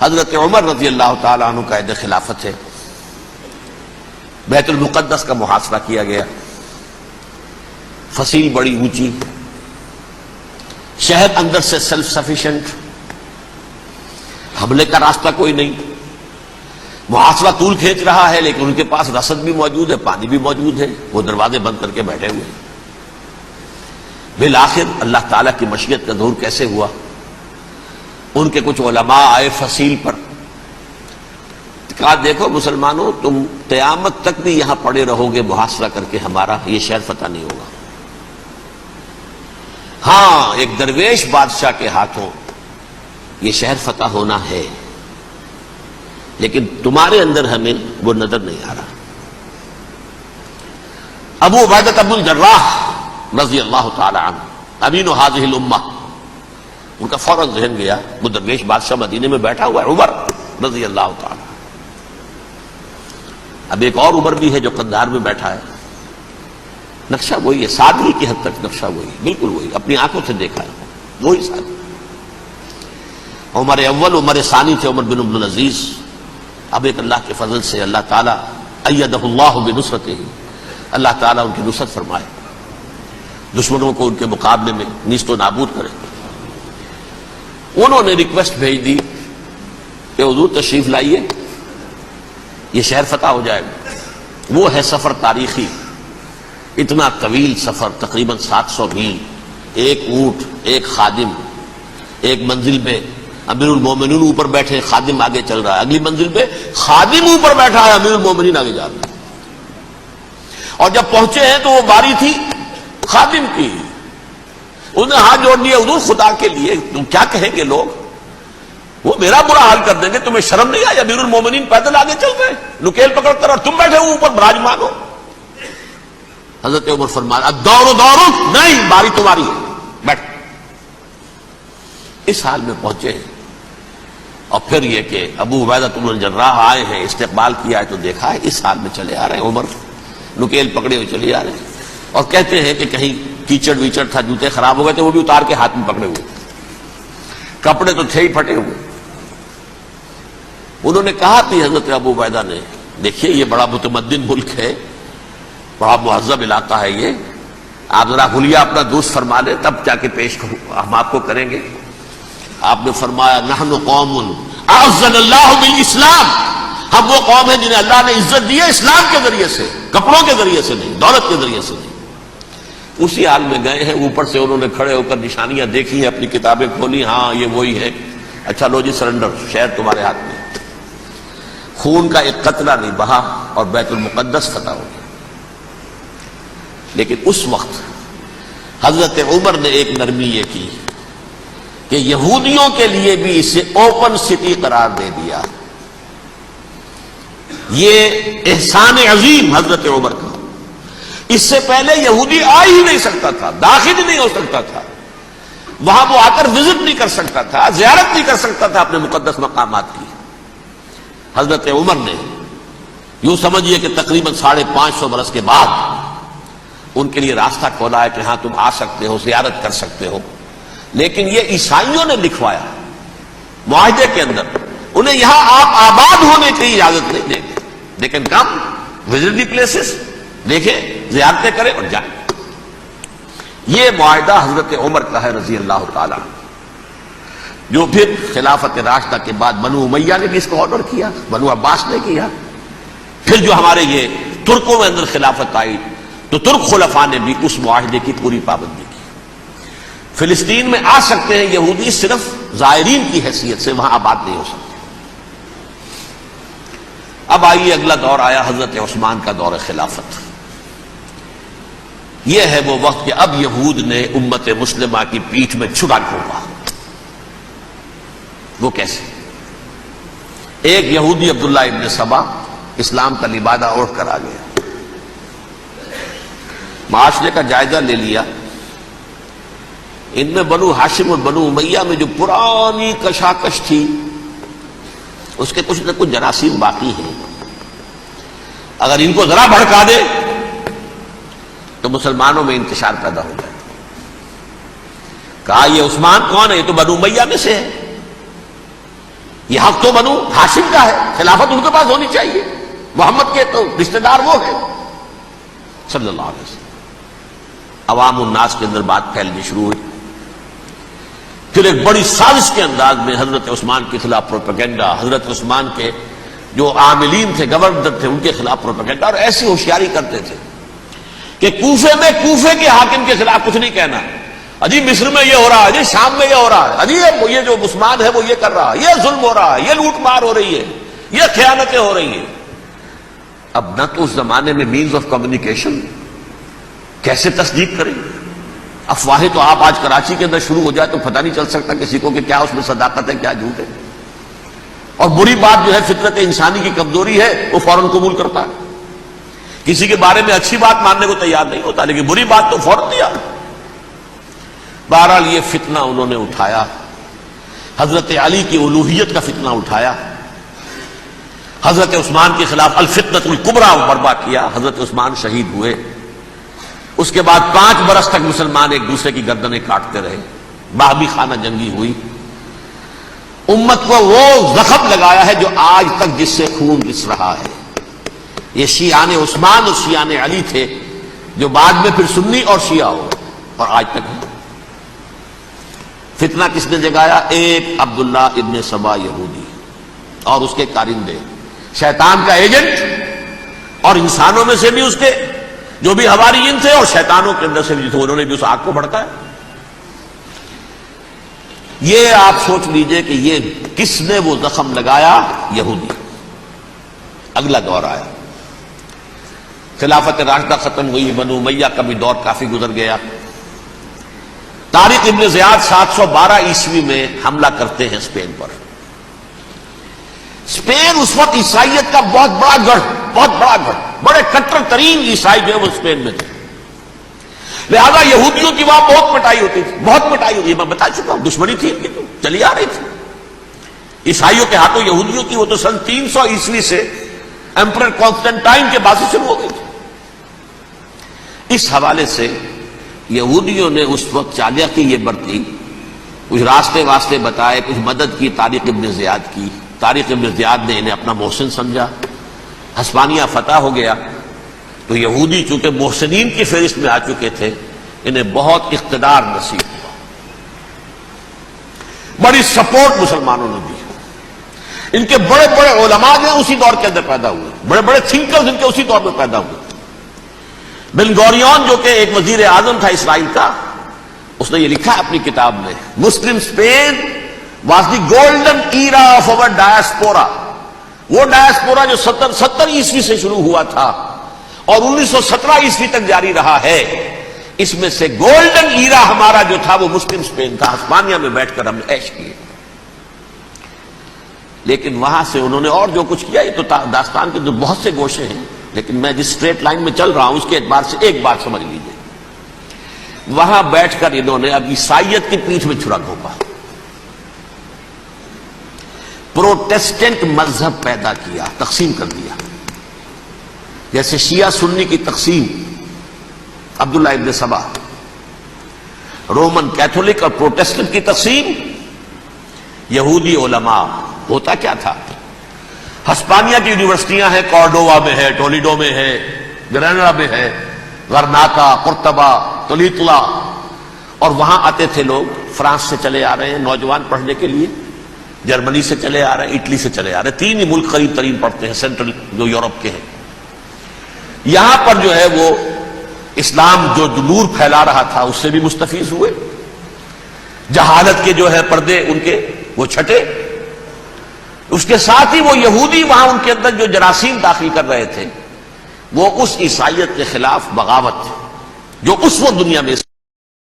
حضرت عمر رضی اللہ تعالیٰ عنہ کا عہد خلافت ہے، بیت المقدس کا محاصرہ کیا گیا، فصیل بڑی اونچی، شہر اندر سے سیلف سفیشینٹ، حملے کا راستہ کوئی نہیں، محاصرہ طول کھینچ رہا ہے لیکن ان کے پاس رسد بھی موجود ہے، پانی بھی موجود ہے، وہ دروازے بند کر کے بیٹھے ہوئے ہیں۔ بالآخر اللہ تعالیٰ کی مشیت کا ظہور کیسے ہوا؟ ان کے کچھ علماء آئے فصیل پر، کہا دیکھو مسلمانوں، تم قیامت تک بھی یہاں پڑے رہو گے محاصرہ کر کے، ہمارا یہ شہر فتح نہیں ہوگا۔ ہاں ایک درویش بادشاہ کے ہاتھوں یہ شہر فتح ہونا ہے، لیکن تمہارے اندر ہمیں وہ نظر نہیں آ رہا۔ ابو عبیدہ بن الجراح رضی اللہ تعالی عنہ، امین هذه الامہ، ان کا فوراً ذہن گیا وہ درویش بادشاہ مدینے میں بیٹھا ہوا ہے، عمر رضی اللہ تعالی۔ اب ایک اور عمر بھی ہے جو قندھار میں بیٹھا ہے، نقشہ وہی ہے، سادگی کی حد تک نقشہ وہی، بالکل وہی، اپنی آنکھوں سے دیکھا ہے وہی سادگی۔ عمر اول عمر ثانی تھے عمر بن عبد العزیز۔ اب ایک اللہ کے فضل سے اللہ تعالیٰ ایدہ اللہ بنصرتہ، اللہ تعالیٰ ان کی نصرت فرمائے، دشمنوں کو ان کے مقابلے میں نیست و نابود کرے۔ انہوں نے ریکویسٹ بھیج دی کہ حضور تشریف لائیے، یہ شہر فتح ہو جائے گا۔ وہ ہے سفر تاریخی، اتنا طویل سفر، تقریباً 700 میل، ایک اونٹ، ایک خادم، ایک منزل پہ امیر المومنین اوپر بیٹھے، خادم آگے چل رہا ہے، اگلی منزل پہ خادم اوپر بیٹھا ہے، امیر المومنین آگے جا رہے ہیں۔ اور جب پہنچے ہیں تو وہ باری تھی خادم کی، انہوں نے ہاتھ جوڑ دیا، حضور خدا کے لیے تم کیا کہیں گے لوگ، وہ میرا برا حال کر دیں گے، تمہیں شرم نہیں آئی؟ امیر المومنین پیدل آگے چل رہے ہیں نکیل پکڑ کر، اور تم بیٹھے ہو اوپر براجمان ہو۔ حضرت عمر فرمایا الدور دور، نہیں باری تمہاری ہے، بیٹھ۔ اس حال میں پہنچے ہیں، اور پھر یہ کہ ابو عبیدہ بن الجراح آئے ہیں، استقبال کیا ہے تو دیکھا ہے اس حال میں چلے آ رہے ہیں، عمر نکیل پکڑے ہوئے چلے آ رہے ہیں، اور کہتے ہیں کہ کہیں کیچڑ ویچڑ تھا، جوتے خراب ہو گئے تھے، وہ بھی اتار کے ہاتھ میں پکڑے ہوئے، کپڑے تو تھے ہی پھٹے ہوئے۔ انہوں نے کہا تھی حضرت ابو عبیدہ نے، دیکھیے یہ بڑا متمدن ملک ہے، بڑا مہذب علاقہ ہے یہ، آپ ذرا حلیہ اپنا درست فرما لیں تب جا کے پیش ہم آپ کو کریں گے۔ آپ نے فرمایا نحن قوم اعزنا اللہ بالاسلام، ہم وہ قوم ہیں جنہیں اللہ نے عزت دی ہے اسلام کے ذریعے سے، کپڑوں کے ذریعے سے نہیں، دولت کے ذریعے سے نہیں۔ اسی حال میں گئے ہیں، اوپر سے انہوں نے کھڑے ہو کر نشانیاں دیکھی ہیں، اپنی کتابیں کھولی، ہاں یہ وہی ہے، اچھا لو جی سرنڈر، شہر تمہارے ہاتھ میں۔ خون کا ایک قطرہ نہیں بہا اور بیت المقدس فتح ہو گیا۔ لیکن اس وقت حضرت عمر نے ایک نرمی یہ کی کہ یہودیوں کے لیے بھی اسے اوپن سٹی قرار دے دیا۔ یہ احسان عظیم حضرت عمر کا، اس سے پہلے یہودی آ ہی نہیں سکتا تھا، داخل ہی نہیں ہو سکتا تھا، وہاں وہ آ کر وزٹ نہیں کر سکتا تھا، زیارت نہیں کر سکتا تھا اپنے مقدس مقامات کی۔ حضرت عمر نے یوں سمجھیے کہ تقریباً 550 برس کے بعد ان کے لیے راستہ کھولا ہے کہ ہاں تم آ سکتے ہو، زیارت کر سکتے ہو۔ لیکن یہ عیسائیوں نے لکھوایا معاہدے کے اندر، انہیں یہاں آپ آباد ہونے کی اجازت نہیں دیں گے، لیکن کم وزٹ دی پلیسز، دیکھیں زیارتیں کریں اور جائیں۔ یہ معاہدہ حضرت عمر کا ہے رضی اللہ تعالیٰ، جو پھر خلافت راشدہ کے بعد بنو امیہ نے بھی اس کو آرڈر کیا، بنو عباس نے کیا، پھر جو ہمارے یہ ترکوں میں اندر خلافت آئی تو ترک خلفاء نے بھی اس معاہدے کی پوری پابندی کی۔ فلسطین میں آ سکتے ہیں یہودی، صرف زائرین کی حیثیت سے، وہاں آباد نہیں ہو سکتے۔ اب آئیے اگلا دور آیا حضرت عثمان کا دور خلافت۔ یہ ہے وہ وقت کہ اب یہود نے امت مسلمہ کی پیٹھ میں چھڑا گھونپا۔ وہ کیسے؟ ایک یہودی عبداللہ ابن سبا اسلام کا لبادہ اوڑھ کر آ گیا، معاشرے کا جائزہ لے لیا، ان میں بنو ہاشم اور بنو امیہ میں جو پرانی کشاکش تھی اس کے کچھ نہ کچھ جراثیم باقی ہیں، اگر ان کو ذرا بھڑکا دے تو مسلمانوں میں انتشار پیدا ہو جائے۔ کہا یہ عثمان کون ہے؟ یہ تو بنو امیہ میں سے ہے، یہ حق تو بنو ہاشم کا ہے، خلافت ان کے پاس ہونی چاہیے، محمد کے تو رشتہ دار وہ ہیں صلی اللہ علیہ وسلم۔ عوام الناس کے اندر بات پھیلنی شروع ہوئی، پھر ایک بڑی سازش کے انداز میں حضرت عثمان کے خلاف پروپیگنڈا، حضرت عثمان کے جو عاملین تھے، گورنر تھے، ان کے خلاف پروپیگنڈا، اور ایسی ہوشیاری کرتے تھے کہ کوفے میں کوفے کے حاکم کے خلاف کچھ نہیں کہنا، اجی مصر میں یہ ہو رہا ہے، اجی شام میں یہ ہو رہا ہے، اجی یہ جو عثمان ہے وہ یہ کر رہا ہے، یہ ظلم ہو رہا ہے، یہ لوٹ مار ہو رہی ہے، یہ خیانتیں ہو رہی ہیں۔ اب نہ تو اس زمانے میں مینز آف کمیونیکیشن، کیسے تصدیق کریں؟ افواہیں تو آپ آج کراچی کے اندر شروع ہو جائے تو پتہ نہیں چل سکتا کسی کو کہ کیا اس میں صداقت ہے کیا جھوٹ ہے، اور بری بات جو ہے فطرت انسانی کی کمزوری ہے وہ فوراً قبول کرتا ہے، کسی کے بارے میں اچھی بات ماننے کو تیار نہیں ہوتا لیکن بری بات تو فوراً تیار۔ بہرحال یہ فتنہ انہوں نے اٹھایا، حضرت علی کی الوہیت کا فتنہ اٹھایا، حضرت عثمان کے خلاف الفتنۃ الکبریٰ برپا کیا، حضرت عثمان شہید ہوئے، اس کے بعد 5 برس تک مسلمان ایک دوسرے کی گردنیں کاٹتے رہے، باہمی خانہ جنگی ہوئی، امت کو وہ زخم لگایا ہے جو آج تک جس سے خون رس رہا ہے۔ یہ شیعان عثمان اور شیعان علی تھے جو بعد میں پھر سنی اور شیعہ ہو اور آج تک ہے۔ فتنہ کس نے جگایا؟ ایک عبداللہ ابن سبا یہودی اور اس کے کارندے، شیطان کا ایجنٹ، اور انسانوں میں سے بھی اس کے جو بھی حواریین تھے اور شیطانوں کے اندر سے بھی تھے، انہوں نے بھی اس آگ کو بھڑکایا۔ یہ آپ سوچ لیجئے کہ یہ کس نے وہ زخم لگایا؟ یہودی۔ اگلا دور آیا، خلافت راشدہ ختم ہوئی، بنو امیہ کا بھی دور کافی گزر گیا۔ طارق ابن زیاد 712 عیسوی میں حملہ کرتے ہیں اسپین پر۔ اسپین اس وقت عیسائیت کا بہت بڑا گڑھ، بڑے کٹر ترین عیسائی جو ہے وہ اسپین میں تھے، لہذا یہودیوں کی وہاں بہت پٹائی ہوتی تھی، میں بتا چکا ہوں، دشمنی تھی ان کی تو چلی آ رہی تھی عیسائیوں کے ہاتھوں یہودیوں کی، وہ تو سن 300 عیسوی سے ایمپرر کانسٹنٹائن کے بعد سے شروع ہو گئی تھی۔ اس حوالے سے یہودیوں نے اس وقت چالاکی یہ برتی، کچھ راستے واسطے بتائے، کچھ مدد کی طارق ابن زیاد کی۔ طارق ابن زیاد نے انہیں اپنا محسن سمجھا، ہسپانیہ فتح ہو گیا تو یہودی چونکہ محسنین کی فہرست میں آ چکے تھے، انہیں بہت اقتدار نصیب ہوا، بڑی سپورٹ مسلمانوں نے دی۔ ان کے بڑے بڑے علماء جو اسی دور کے اندر پیدا ہوئے، بڑے بڑے تھنکرز ان کے اسی دور میں پیدا ہوئے۔ بن گوریون جو کہ ایک وزیر اعظم تھا اسرائیل کا، اس نے یہ لکھا اپنی کتاب میں، Muslim Spain was the golden era of our diaspora, وہ ڈائسپورا جو 70 عیسوی سے شروع ہوا تھا اور 1917 عیسوی تک جاری رہا ہے، اس میں سے گولڈن ایرا ہمارا جو تھا وہ مسلم اسپین تھا، ہسپانیہ میں بیٹھ کر ہم نے عیش کیے۔ لیکن وہاں سے انہوں نے اور جو کچھ کیا، یہ تو داستان کے جو بہت سے گوشے ہیں، لیکن میں جس اسٹریٹ لائن میں چل رہا ہوں اس کے اعتبار سے ایک بات سمجھ لیجیے، وہاں بیٹھ کر انہوں نے اب عیسائیت کی پیٹھ میں چھرا گھونپا، پروٹیسٹنٹ مذہب پیدا کیا، تقسیم کر دیا، جیسے شیعہ سنی کی تقسیم، عبداللہ ابن سبا، رومن کیتھولک اور پروٹیسٹنٹ کی تقسیم، یہودی علماء۔ ہوتا کیا تھا؟ ہسپانیہ کی یونیورسٹیاں ہیں، کارڈووا میں ہے، ٹولیڈو میں ہے، گریناڈا میں ہے، غرناطہ، قرطبہ، تولیتلا، اور وہاں آتے تھے لوگ، فرانس سے چلے آ رہے ہیں نوجوان پڑھنے کے لیے، جرمنی سے چلے آ رہے ہیں، اٹلی سے چلے آ رہے ہیں، 3 ہی ملک قریب ترین پڑھتے ہیں سینٹرل جو یورپ کے ہیں۔ یہاں پر جو ہے وہ اسلام جو نور پھیلا رہا تھا اس سے بھی مستفیض ہوئے، جہالت کے جو ہے پردے ان کے وہ چھٹے، اس کے ساتھ ہی وہ یہودی وہاں ان کے اندر جو جراثیم داخل کر رہے تھے وہ اس عیسائیت کے خلاف بغاوت جو اس وقت دنیا میں